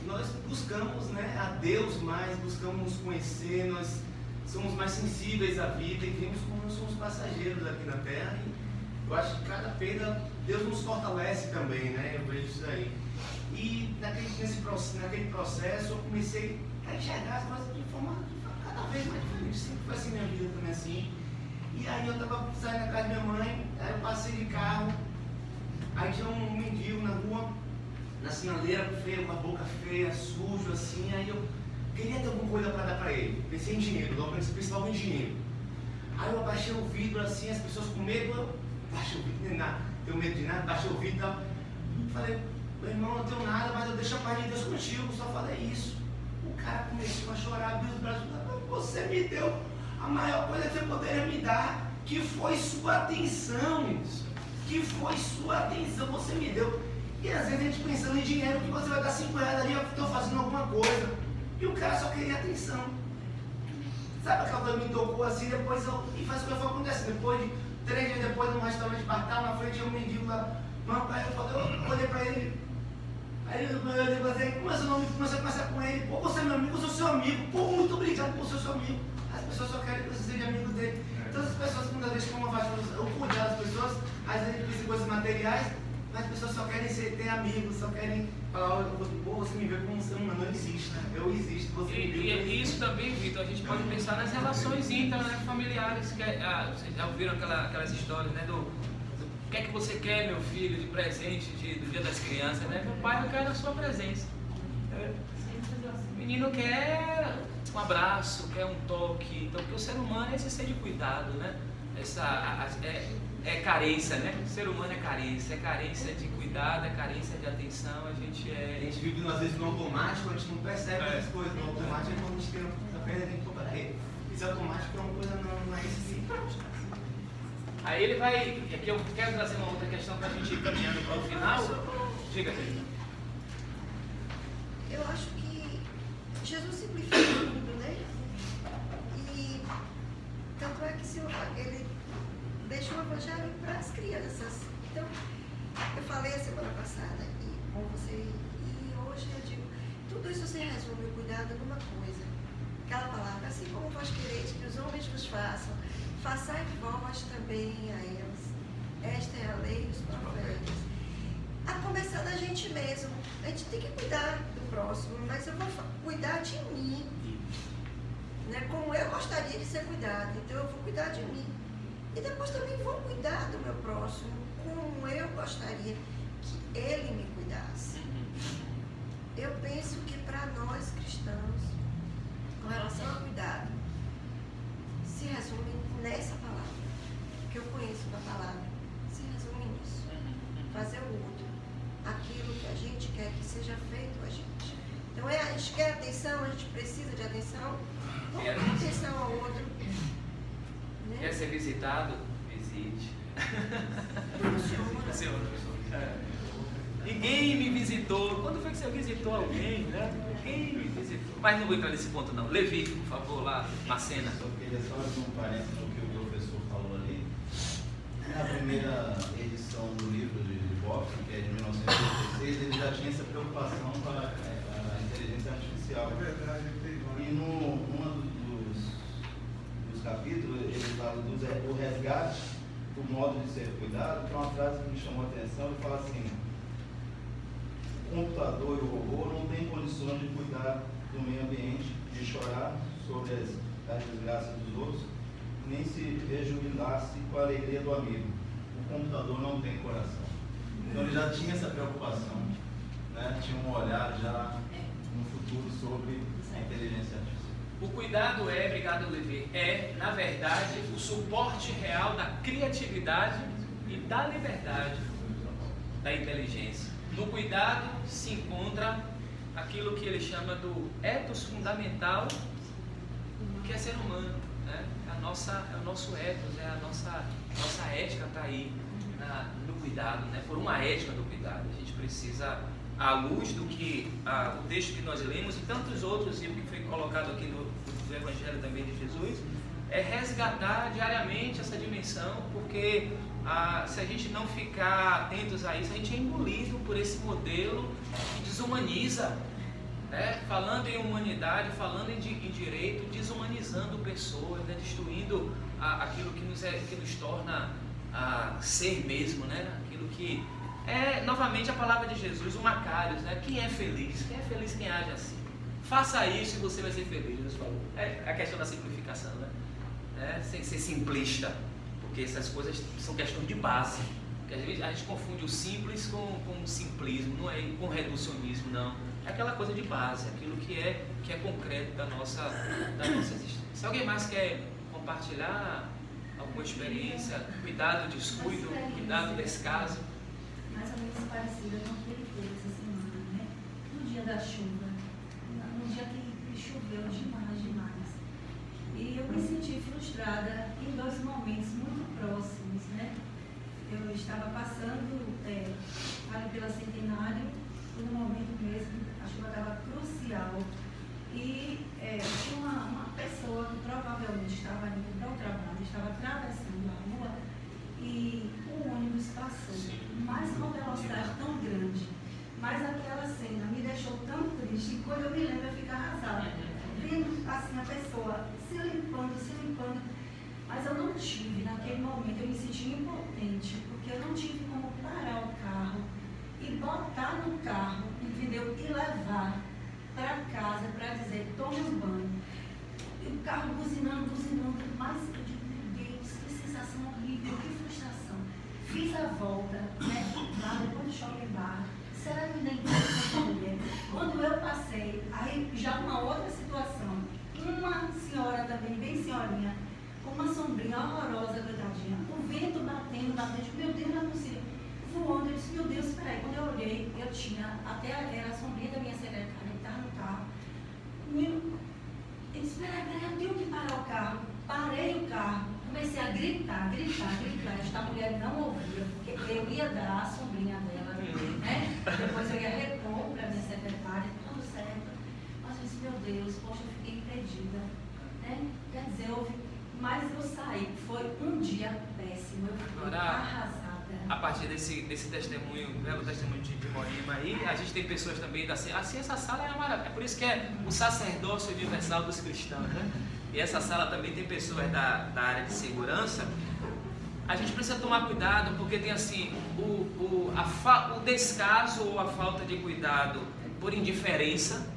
nós buscamos, né, a Deus mais, buscamos nos conhecer, nós somos mais sensíveis à vida e vemos como nós somos passageiros aqui na Terra, e eu acho que cada perda, Deus nos fortalece também, né, eu vejo isso aí. E naquele processo eu comecei a enxergar as coisas de forma cada vez mais diferente. Sempre foi assim minha vida também assim. E aí eu estava saindo da casa da minha mãe, aí eu passei de carro, aí tinha um mendigo na rua, na sinaleira, feio, com a boca feia, sujo assim, aí eu queria ter alguma coisa para dar para ele. Pensei em dinheiro, logo pensei principalmente em dinheiro. Aí eu abaixei o vidro assim, as pessoas com medo, eu baixei o vidro, nem nada, tenho medo de nada, baixei o vidro e tal. Falei, meu irmão, eu não tenho nada, mas eu deixo a paz de Deus contigo, só falei isso. O cara começou a chorar, abriu os braços, você me deu a maior coisa que você poderia me dar, que foi sua atenção. Que foi sua atenção, você me deu. E às vezes a gente pensando em dinheiro, que você vai dar 5 reais ali, eu estou fazendo alguma coisa. E o cara só queria atenção. Sabe aquela coisa que me tocou assim, depois e faz o que foi acontecendo. Depois de 3 dias depois, num restaurante Bartal, na frente tinha um mendigo lá. Aí eu olhei para ele. Aí eu olhei como é seu nome? Comecei a conversar com ele. Pô, você é meu amigo, eu sou seu amigo. Pô, muito obrigado por ser seu amigo. As pessoas só querem que você seja amigo dele. Então as pessoas, muitas vezes, como eu cuidar das pessoas, às vezes a gente pensa em coisas materiais, mas as pessoas só querem ter amigos, só querem falar, pô, você me vê como um ser humano, não existe, né? Eu existo, você me vê. E isso também, Vitor, a gente pode pensar nas relações íntimas, né, familiares. Vocês já ouviram aquelas histórias, né, o que é que você quer, meu filho, de presente do Dia das Crianças, né? Meu pai, eu quero a sua presença. O menino quer um abraço, quer um toque. Então, porque o ser humano é esse ser de cuidado, né? É carência, né? O ser humano é carência de cuidado, é carência de atenção. A gente vive às vezes no automático, a gente não percebe essas coisas. No automático é quando a gente tem a perda, tem que tocar. Esse automático é uma coisa não é isso. Aí ele vai. Aqui eu quero trazer uma outra questão para a gente ir caminhando para o final. Diga, Felipe. Eu acho que Jesus simplifica tudo, né? E tanto é que ele deixa o evangelho para as crianças. Então, eu falei a semana passada com você, e hoje eu digo, tudo isso se resume o cuidado numa coisa. Aquela palavra, assim como vós quereis que os homens vos façam, façai vós também a eles. Esta é a lei dos profetas. A começar da gente mesmo. A gente tem que cuidar do próximo, mas eu vou cuidar de mim. Né? Como eu gostaria de ser cuidado. Então eu vou cuidar de mim. E depois também vou cuidar do meu próximo, como eu gostaria que ele me cuidasse. Eu penso que para nós cristãos, com relação ao cuidado, se resume nessa palavra, que eu conheço na palavra, se resume nisso. Fazer o outro aquilo que a gente quer que seja feito a gente. Então a gente quer atenção, a gente precisa de atenção, vamos dar atenção ao outro. Né? Quer ser visitado? Visite. Funciona. Então, ninguém me visitou. Quando foi que você visitou alguém, né? Ninguém me visitou. Mas não vou entrar nesse ponto não. Levi, por favor, lá, Macena. Eu queria só abrir um parênteses no que o professor falou ali. Na primeira edição do livro de Boston, que é de 1986, ele já tinha essa preocupação com a inteligência artificial. É verdade, E num dos capítulos, ele fala do resgate, do modo de ser cuidado, que é uma frase que me chamou a atenção. Ele fala assim: o computador e o robô não têm condições de cuidar do meio ambiente, de chorar sobre as desgraças dos outros, nem se rejubilar-se com a alegria do amigo. O computador não tem coração. Então ele já tinha essa preocupação, né? Tinha um olhar já no futuro sobre a inteligência artificial. O cuidado obrigado Levi, na verdade, o suporte real da criatividade e da liberdade da inteligência. No cuidado se encontra aquilo que ele chama do ethos fundamental, que é ser humano, né? É o nosso ethos, a nossa ética está aí no cuidado, né? Por uma ética do cuidado. A gente precisa, à luz do que o texto que nós lemos e tantos outros, e o que foi colocado aqui no Evangelho também de Jesus, é resgatar diariamente essa dimensão, porque se a gente não ficar atentos a isso, a gente é engolido por esse modelo que desumaniza, né? Falando em humanidade, falando em direito, desumanizando pessoas, né? Destruindo aquilo que nos torna ser mesmo, né? Aquilo que é, novamente, a palavra de Jesus, o Macários, né? Quem é feliz? Quem é feliz quem age assim? Faça isso e você vai ser feliz, Jesus falou. É a questão da simplificação, né? Sem ser simplista, porque essas coisas são questão de base. Porque às vezes a gente confunde o simples com o simplismo, não é com reducionismo, não. É aquela coisa de base, aquilo que é concreto da nossa existência. Se alguém mais quer compartilhar alguma experiência, cuidado, descuido, cuidado, descaso. Mais ou menos parecida com o que ele fez essa semana, né? No dia da chuva, no dia que choveu demais. E eu me senti frustrada em dois momentos muito próximos, né? Eu estava passando ali pela Centenário, e no momento mesmo a chuva estava crucial. E tinha uma pessoa que provavelmente estava indo para o trabalho, estava atravessando a rua e o ônibus passou, mas com uma velocidade tão grande. Mas aquela cena me deixou tão triste, e quando eu me lembro eu fico arrasada, vendo assim a pessoa se limpando, mas eu não tive, naquele momento eu me senti impotente, porque eu não tive como parar o carro e botar no carro, entendeu? E levar para casa para dizer, tome um banho. E o carro buzinando, mas eu digo, meu Deus, que sensação horrível, que frustração. Fiz a volta, né, lá depois do shopping bar. Será que nem essa mulher? Quando eu passei, aí já uma outra situação, uma senhora também, bem senhorinha, com uma sombrinha horrorosa, coitadinha, o vento batendo, meu Deus, não é possível. Voando, eu disse, meu Deus, peraí, quando eu olhei, eu tinha, até era a sombrinha da minha secretária, que estava no carro. Eu disse, peraí, eu tenho que parar o carro. Parei o carro, comecei a gritar. Esta mulher não ouvia, porque eu ia dar a sombrinha dela, né? Depois eu ia repor para a minha secretária, tudo certo. Mas eu disse, meu Deus, poxa, eu fiquei impedida, né? Quer dizer, mas eu saí, foi um dia péssimo, eu fiquei arrasada. A partir desse testemunho, belo testemunho de Morima aí, a gente tem pessoas também da assim, essa sala é uma maravilha. É por isso que é o sacerdócio universal dos cristãos, né? E essa sala também tem pessoas da área de segurança. A gente precisa tomar cuidado, porque tem assim, o descaso ou a falta de cuidado por indiferença,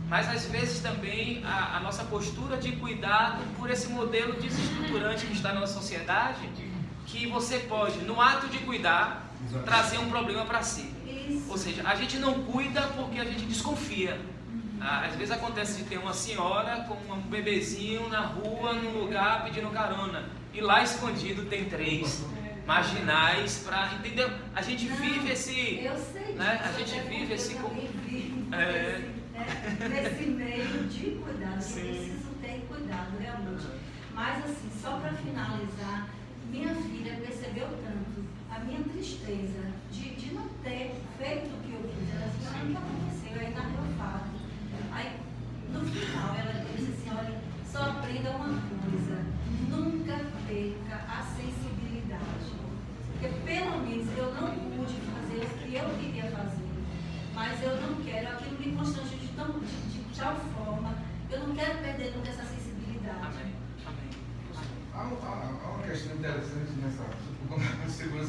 mas às vezes também a nossa postura de cuidado por esse modelo desestruturante que está na nossa sociedade, que você pode, no ato de cuidar, trazer um problema para si. Ou seja, a gente não cuida porque a gente desconfia. Às vezes acontece de ter uma senhora com um bebezinho na rua, num lugar, pedindo carona, e lá escondido tem 3 marginais para entender. A gente vive esse, eu sei, né? A gente vive esse nesse meio de cuidado. Eu preciso ter cuidado realmente. Mas assim, só para finalizar, minha filha percebeu tanto a minha tristeza de não ter feito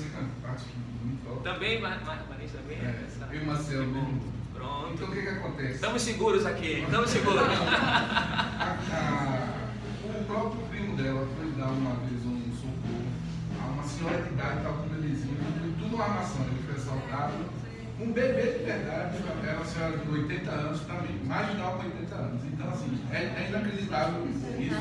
uma parte muito top. Também, Marisa também? Eu e Marcelo. Pronto. Então o que acontece? Estamos seguros aqui, estamos seguros. O próprio primo dela foi dar uma vez um socorro a uma senhora de idade que estava com um bebezinho, tudo uma armação, ele foi assaltado. Um bebê de verdade, era uma senhora de 80 anos, também, marginal com 80 anos. Então, assim, é inacreditável isso,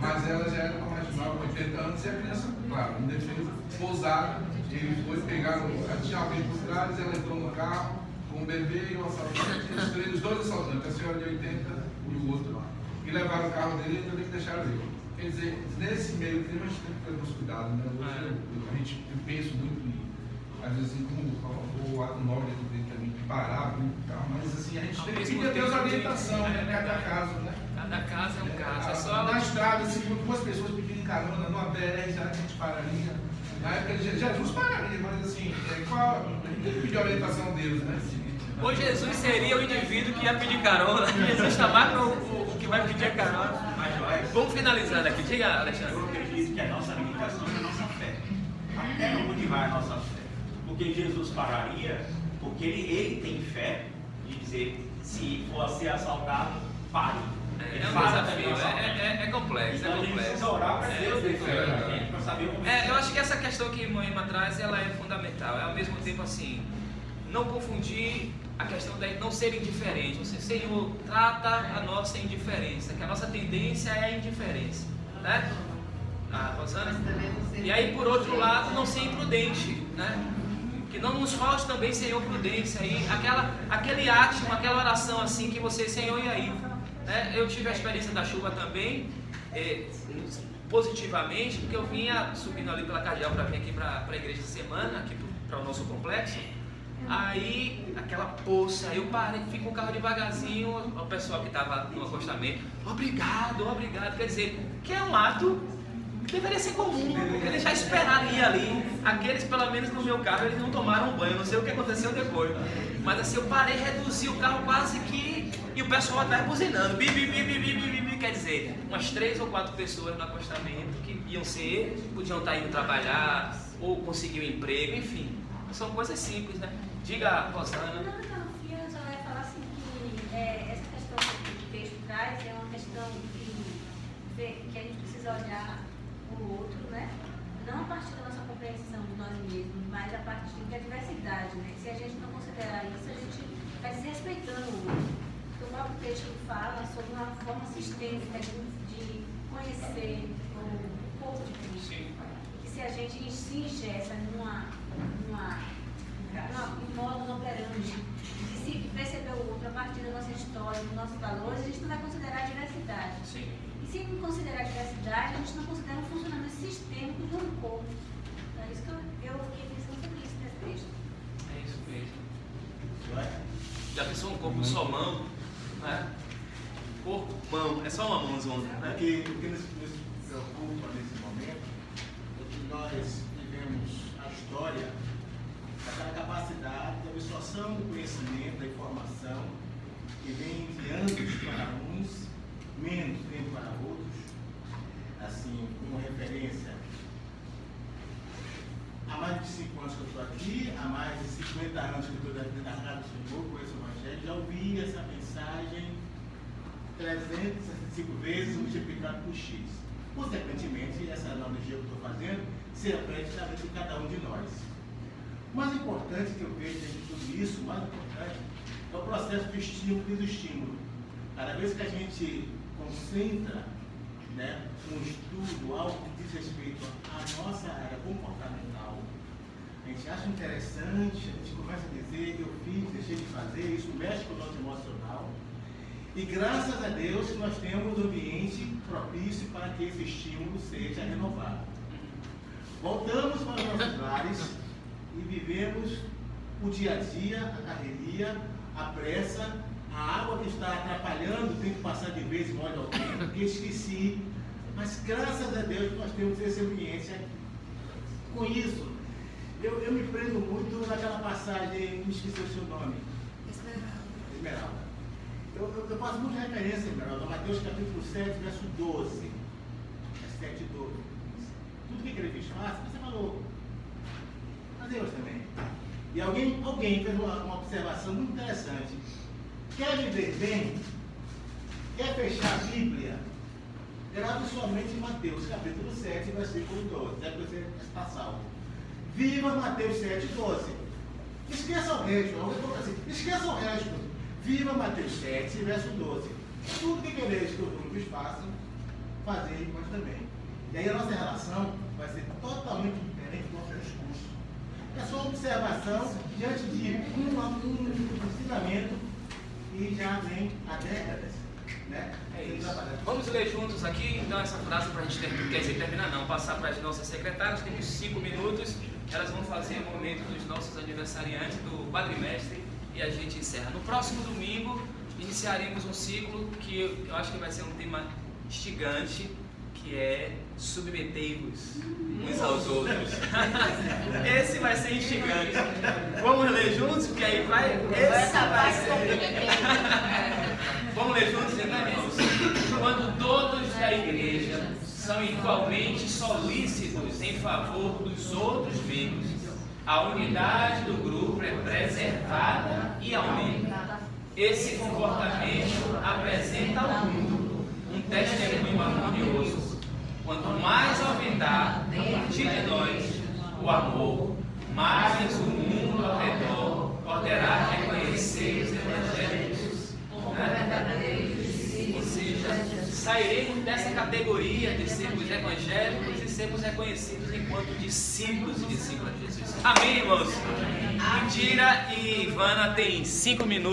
mas ela já era uma marginal com 80 anos e a criança, claro, indefesa, pousada, ele foi pegar, tinha alguém por trás, ela entrou no carro com o bebê e o assaltante, os dois assaltantes, a senhora de 80 e o outro, e levaram o carro dele e ainda tem que deixar ele. Quer dizer, nesse meio tempo a gente tem que ter mais cuidado, né? Hoje eu penso muito em, às vezes, assim, como o ato nobre tem também que parar, né, e tal, mas assim, a gente tem que ter essa orientação, né? Cada caso, né? Cada caso é um caso. É só... Na estrada, assim, duas pessoas pedindo carona, numa BR, já a gente pararia. Na época de Jesus pararia, mas assim, a gente tem que pedir a orientação deles, né? Ou Jesus seria o indivíduo que ia pedir carona. Jesus está mais para o que vai pedir carona. Vamos finalizando aqui. Diga, Alexandre. Eu acredito que a nossa limitação é a nossa fé. Até onde vai a nossa fé? Porque Jesus pararia, porque ele tem fé de dizer, se for ser assaltado, pare. É um desafio, é complexo, então, é complexo. A gente precisa orar para Deus defender, para saber como eu acho que essa questão que Moema traz, ela é fundamental. É ao mesmo tempo assim, não confundir a questão de não ser indiferente. Você, Senhor, trata a nossa indiferença, que a nossa tendência é a indiferença, né? Rosana? E aí, por outro lado, não ser imprudente, né? Que não nos falte também, Senhor, prudência. E aquele átimo, aquela oração assim que você, Senhor, e aí? Né? Eu tive a experiência da chuva também, positivamente, porque eu vinha subindo ali pela Cardeal para vir aqui para a igreja de semana, aqui para o nosso complexo. Aí, aquela poça, eu parei, fui com o carro devagarzinho, o pessoal que estava no acostamento, obrigado, quer dizer, que é um ato que deveria ser comum, porque eles já esperariam ali. Aqueles, pelo menos no meu carro, eles não tomaram banho, não sei o que aconteceu depois. Mas assim, eu parei, reduzi o carro quase que, e o pessoal atrás buzinando, quer dizer, umas 3 ou 4 pessoas no acostamento que podiam estar indo trabalhar, ou conseguir um emprego, enfim, são coisas simples, né? Diga, Rosana. Não, eu só ia falar assim que essa questão que o texto traz é uma questão que a gente precisa olhar o outro, né? Não a partir da nossa compreensão de nós mesmos, mas a partir da diversidade, né? Se a gente não considerar isso, a gente está desrespeitando o outro. O próprio texto fala sobre uma forma sistêmica de conhecer o corpo de Cristo. E se a gente se ingessa em modo operandi, de se perceber o outro a partir da nossa história, dos nossos valores, a gente não vai considerar a diversidade. Sim. E se não considerar a diversidade, a gente não considera o funcionamento sistêmico de um corpo. É isso que eu fiquei pensando sobre isso nesse texto. É isso mesmo. Já pensou um corpo só mão? Né? Corpo, mão, é só uma mãozona. Né? O que nos preocupa nesse momento é que nós vivemos a história daquela capacidade de absorção do conhecimento, da informação, que vem enviando para uns, menos tempo para outros. Assim, como referência, há mais de 5 anos que eu estou aqui, há mais de 50 anos que eu estou dentro da casa do Senhor, conheço o Evangelho, já ouvi essa mensagem 365 vezes multiplicado por X. Consequentemente, essa analogia que eu estou fazendo se reflete na vida de cada um de nós. O mais importante que eu vejo dentro de tudo isso, o mais importante, é o processo do estímulo e do estímulo. Cada vez que a gente concentra, né, um estudo, algo que diz respeito à nossa área comportamental, a gente acha interessante, a gente começa a dizer, eu fiz, deixei de fazer, isso mexe com o nosso emocional. E graças a Deus nós temos um ambiente propício para que esse estímulo seja renovado. Voltamos para os nossos lares e vivemos o dia a dia, a correria, a pressa, a água que está atrapalhando, tem que passar de vez em molho ao tempo, porque esqueci. Mas graças a Deus nós temos esse ambiente aqui. Com isso, eu me prendo muito naquela passagem, me esqueci o seu nome. Esmeralda. Eu faço muita referência, Esmeralda, a Mateus capítulo 7, verso 12. É 7, 12. Tudo que ele fez fácil, você falou. mas Deus também. E alguém fez uma observação muito interessante. Quer viver bem? Quer fechar a Bíblia? Grave sua mente em Mateus, capítulo 7, versículo 12. Deve você estar salvo. Viva Mateus 7, 12. Esqueça o resto. Alguém falou assim, esqueça o resto. Viva Mateus 7, verso 12. Tudo que quereis que os outros façam, fazei nós também. E aí a nossa relação vai ser totalmente diferente do nosso discurso. É só uma observação diante de um ensinamento que já vem há décadas. Né? É isso. Vamos ler juntos aqui, então, essa frase para a gente terminar não, passar para as nossas secretárias. Temos 5 minutos, elas vão fazer o momento dos nossos aniversariantes, do Padre Mestre, e a gente encerra. No próximo domingo, iniciaremos um ciclo que eu acho que vai ser um tema instigante, que é submetei-vos uns aos outros. Esse vai ser instigante. Vamos ler juntos, porque aí vai... Esse vai ser... Vamos ler juntos, então, irmãos? Quando todos da igreja são igualmente solícitos em favor dos outros membros, a unidade do grupo é preservada e aumenta. Esse comportamento apresenta ao mundo um testemunho harmonioso. Quanto mais aumentar, a partir de nós, o amor, mais o mundo ao redor poderá reconhecer os evangélicos como verdadeiros. Ou seja, sairemos dessa categoria de sermos evangélicos e sermos reconhecidos enquanto discípulos e discípulas de Jesus. Amém, irmãos? Indira e Ivana têm 5 minutos.